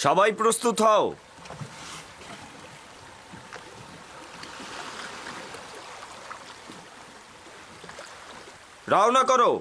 সবাই প্রস্তুত হও। রওনা করো।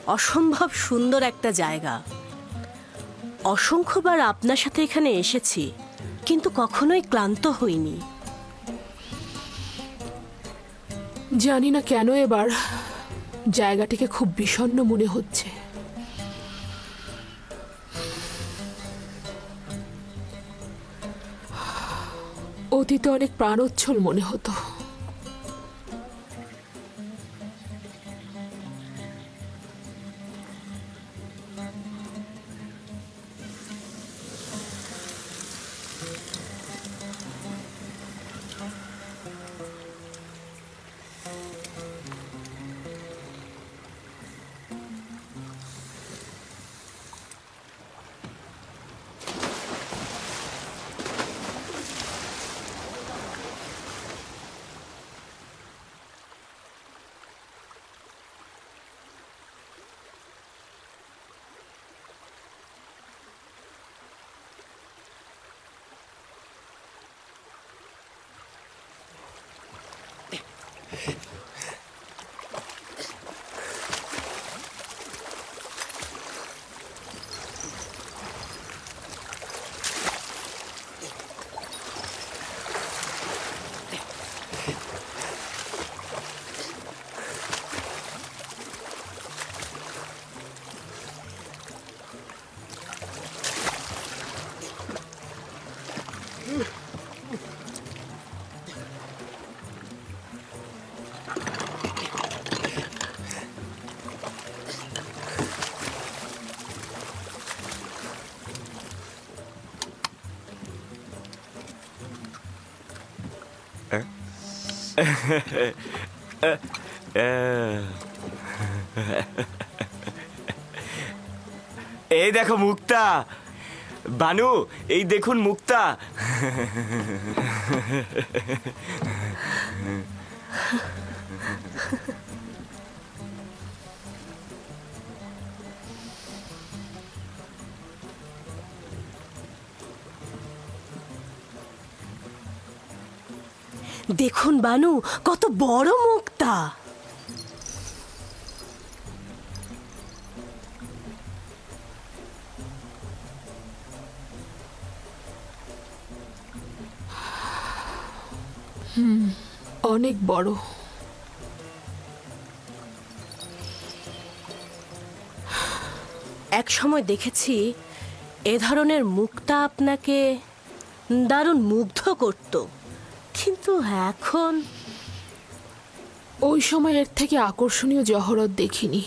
অসম্ভব সুন্দর একটা জায়গা। অসংখ্যবার আপনার সাথে এখানে এসেছি, কিন্তু কখনোই ক্লান্ত হইনি। জানি না কেন এবার জায়গাটিকে খুব বিষণ্ণ মনে হচ্ছে। অতীতে অনেক প্রাণোচ্ছল মনে হতো। এই দেখো মুক্তা। বানু, এই দেখুন মুক্তা। দেখুন বানু, কত বড় মুক্তা। অনেক বড়। এক সময় দেখেছি এ ধরনের মুক্তা আপনাকে দারুণ মুগ্ধ করত, কিন্তু এখন ওই সময় এর থেকে আকর্ষণীয় জহরত দেখিনি।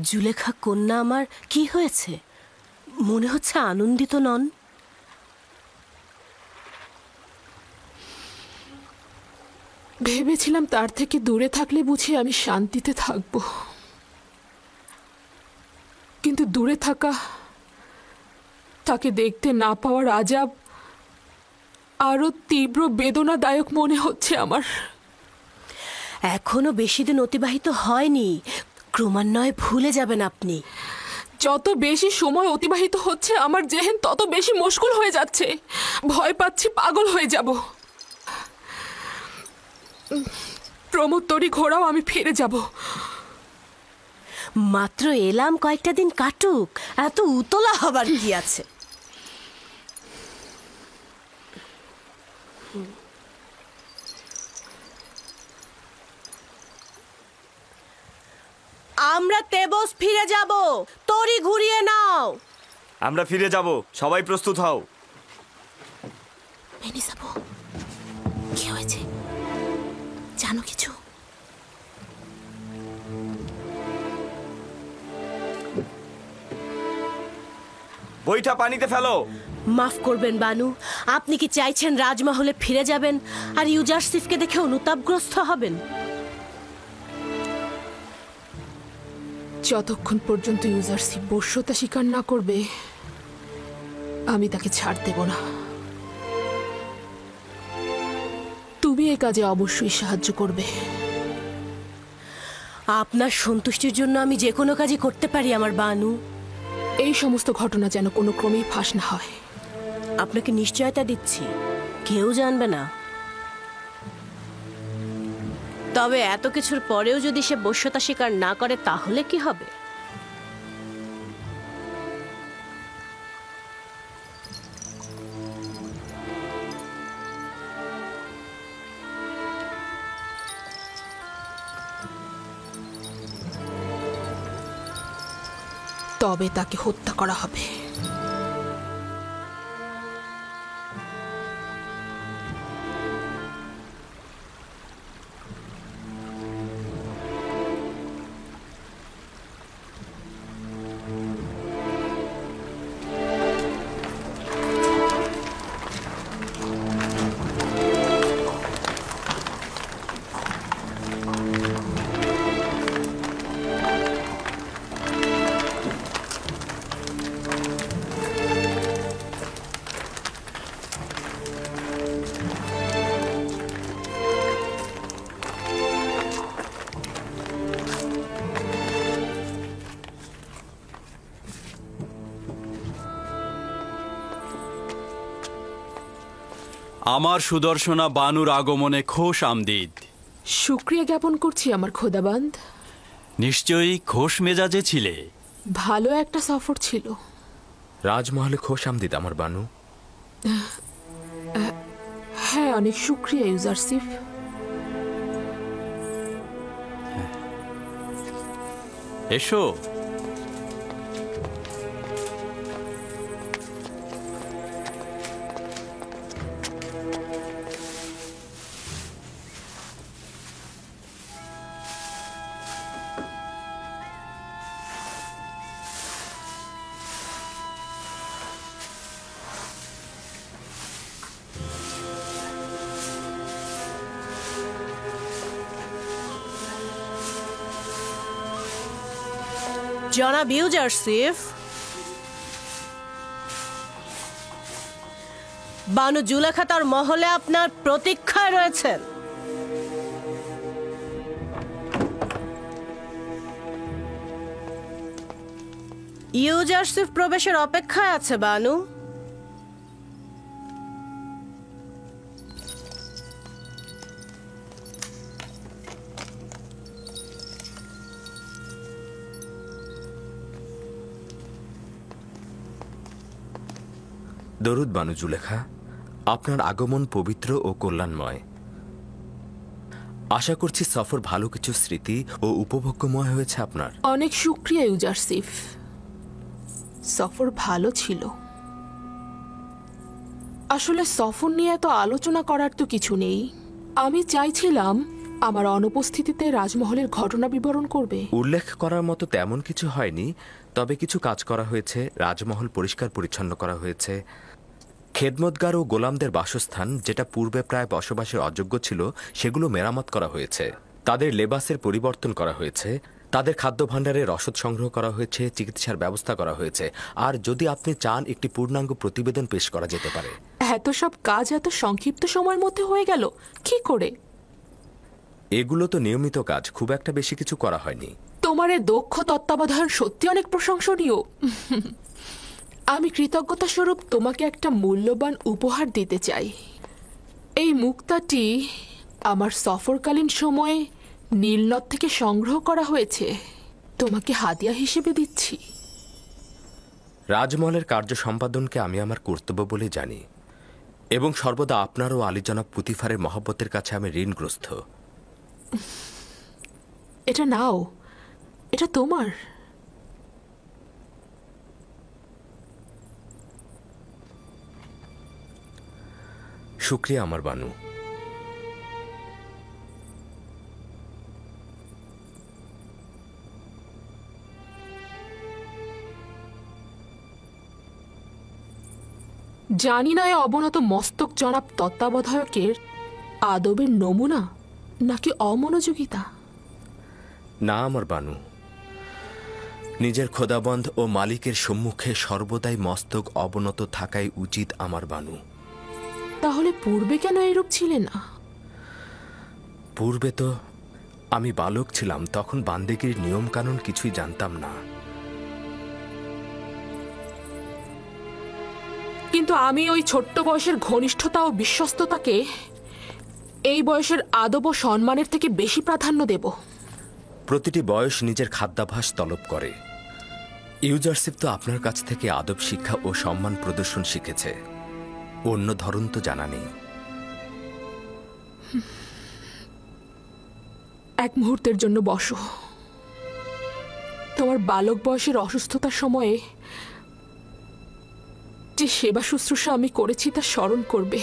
জুলেখা কন্যা আমার কি হয়েছে? মনে হচ্ছে আনন্দিত নন। ভেবেছিলাম তার থেকে দূরে থাকলে বুঝি আমি শান্তিতে থাকব, কিন্তু দূরে থাকা, তাকে দেখতে না পাওয়ার আজাব আরো তীব্র বেদনাদায়ক মনে হচ্ছে আমার। এখনো বেশি দিন অতিবাহিত হয়নি, ক্রমান্বয়ে ভুলে যাবেন আপনি। যত বেশি সময় অতিবাহিত হচ্ছে আমার জেহেন তত বেশি মুশকিল হয়ে যাচ্ছে। ভয় পাচ্ছি পাগল হয়ে যাব। প্রমোত্তরী ঘোড়াও আমি ফিরে যাব। মাত্র এলাম, কয়েকটা দিন কাটুক, এত উতলা হবার কি আছে? আমরা তেবস ফিরে যাব, তরি ঘুরিয়ে নাও। আমরা ফিরে যাব, সবাই প্রস্তুত হও। মেনিসাবো, কি হয়েছে জানো কিছু? বইটা পানিতে ফেলো। মাফ করবেন বানু, আপনি কি চাইছেন রাজমহলে ফিরে যাবেন আর ইউজারসিফকে দেখে অনুতাপগ্রস্ত হবেন? যতক্ষণ পর্যন্ত ইউজারসিফ বশ্যতা স্বীকার না করবে আমি তাকে ছাড় দেব না। তুমি এই কাজে অবশ্যই সাহায্য করবে। আপনার সন্তুষ্টির জন্য আমি যে কোনো কাজই করতে পারি আমার বানু। এই সমস্ত ঘটনা যেন কোনো ক্রমেই ফাঁস না হয়। আপনাকে নিশ্চয়তা দিচ্ছি, কেউ জানবে না। তবে এত কিছুর পরেও যদি সে বশ্যতা স্বীকার না করে তাহলে কি হবে? তবে তাকে হত্যা করা হবে। আমার সুদর্শনা বানুর আগমনে খোশ আমদিদ। শুক্রিয়া জ্ঞাপন করছি আমার খোদাবান্দ। নিশ্চয়ই খোশ মেজাজে ছিলে। ভালো একটা সফর ছিল। রাজমহলে খোশ আমদিদ আমার বানু। হ্যাঁ, অনেক শুক্রিয়া ইউজারসিফ। এসো। জনাব ইউজারসিফ, বানু জুলেখা তার মহলে আপনার প্রতীক্ষায় রয়েছেন। ইউজারসিফ প্রবেশের অপেক্ষায় আছে বানু। দরুদ বানু জুলেখা, আপনার আগমন পবিত্র ও কল্যাণময়। আশা করছি সফর ভালো কিছু স্মৃতি ও উপভোগ্যময় হয়েছে আপনার। অনেক শুক্রিয়া ইউজারসিফ, সফর ভালো ছিল। আসলে সফর নিয়ে এত আলোচনা করার তো কিছু নেই। আমি চাইছিলাম আমার অনুপস্থিতিতে রাজমহলের ঘটনা বিবরণ করবে। উল্লেখ করার মতো তেমন কিছু হয়নি, তবে কিছু কাজ করা হয়েছে। রাজমহল পরিষ্কার পরিচ্ছন্ন করা হয়েছে। খেদমতগার ও গোলামদের বাসস্থান, যেটা পূর্বে প্রায় বসবাসের অযোগ্য ছিল, সেগুলো মেরামত করা হয়েছে। তাদের লেবাসের পরিবর্তন করা হয়েছে। তাদের খাদ্য ভাণ্ডারে রসদ সংগ্রহ করা হয়েছে। চিকিৎসার ব্যবস্থা করা হয়েছে। আর যদি আপনি চান, একটি পূর্ণাঙ্গ প্রতিবেদন পেশ করা যেতে পারে। এত সব কাজ এত সংক্ষিপ্ত সময়ের মধ্যে হয়ে গেল কি করে? এগুলো তো নিয়মিত কাজ, খুব একটা বেশি কিছু করা হয়নি। তোমার এই দক্ষ তত্ত্বাবধান সত্যি অনেক প্রশংসনীয়। আমি কৃতজ্ঞতা স্বরূপ তোমাকে একটা মূল্যবান উপহার দিতে চাই। এই মুক্তাটি আমার সফরকালীন সময়ে নীলনদ থেকে সংগ্রহ করা হয়েছে। তোমাকে হাদিয়া হিসেবে দিচ্ছি। রাজমহলের কার্য সম্পাদনকে আমি আমার কর্তব্য বলে জানি, এবং সর্বদা আপনার ও আলীজনাব পুতিফারের মহব্বতের কাছে আমি ঋণগ্রস্ত। এটা নাও, এটা তোমার। শুক্রিয়া আমার বানু। জানি না, অবনত মস্তক জনাব তত্ত্বাবধায়কের আদবের নমুনা নাকি অমনোযোগিতা। না আমার বানু, নিজের খোদাবন্ধ ও মালিকের সম্মুখে সর্বদাই মস্তক অবনত থাকাই উচিত আমার বানু। তাহলে পূর্বে কেন এরূপ ছিলে না? পূর্বে তো আমি বালক ছিলাম, তখন বান্দেগির নিয়ম কানুন কিছুই জানতাম না। কিন্তু আমি ওই ছোট্ট বয়সের ঘনিষ্ঠতা ও বিশ্বস্ততাকে এই বয়সের আদব ও সম্মানের থেকে বেশি প্রাধান্য দেব। প্রতিটি বয়স নিজের খাদ্যাভ্যাস তলব করে। ইউজারশিপ তো আপনার কাছ থেকে আদব শিক্ষা ও সম্মান প্রদর্শন শিখেছে, অন্য ধরন তো জানা নেই। এক মুহূর্তের জন্য বসো। তোমার বালক বয়সের অসুস্থতার সময়ে যে সেবা শুশ্রূষা আমি করেছি তা স্মরণ করবে।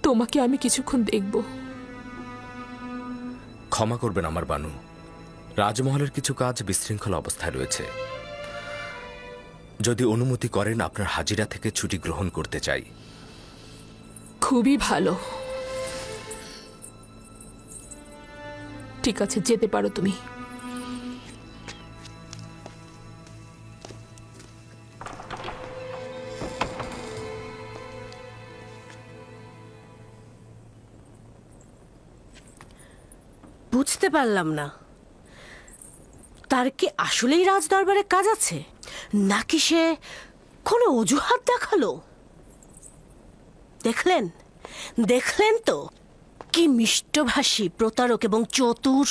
তোমাকে আমি কিছুক্ষণ দেখব। ক্ষমা করবেন আমার বানু, রাজমহলের কিছু কাজ বিশৃঙ্খল অবস্থায় রয়েছে। যদি অনুমতি করেন আপনার হাজিরা থেকে ছুটি গ্রহণ করতে চাই। খুবই ভালো। ঠিক আছে, যেতে পারো তুমি। বুঝতে পারলাম না, তার কি আসলেই রাজদরবারে কাজ আছে, নাকি সে কোনো অজুহাত দেখালো? দেখলেন দেখলেন তো কি মিষ্টভাষী, প্রতারক এবং চতুর।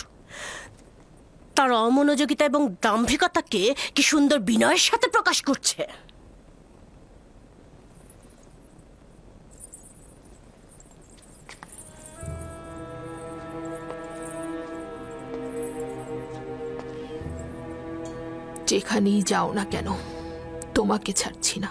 তার অমনোযোগিতা এবং দাম্ভিকতাকে কি সুন্দর বিনয়ের সাথে প্রকাশ করছে। যেখানেই যাও না কেন, তোমাকে ছাড়ছি না।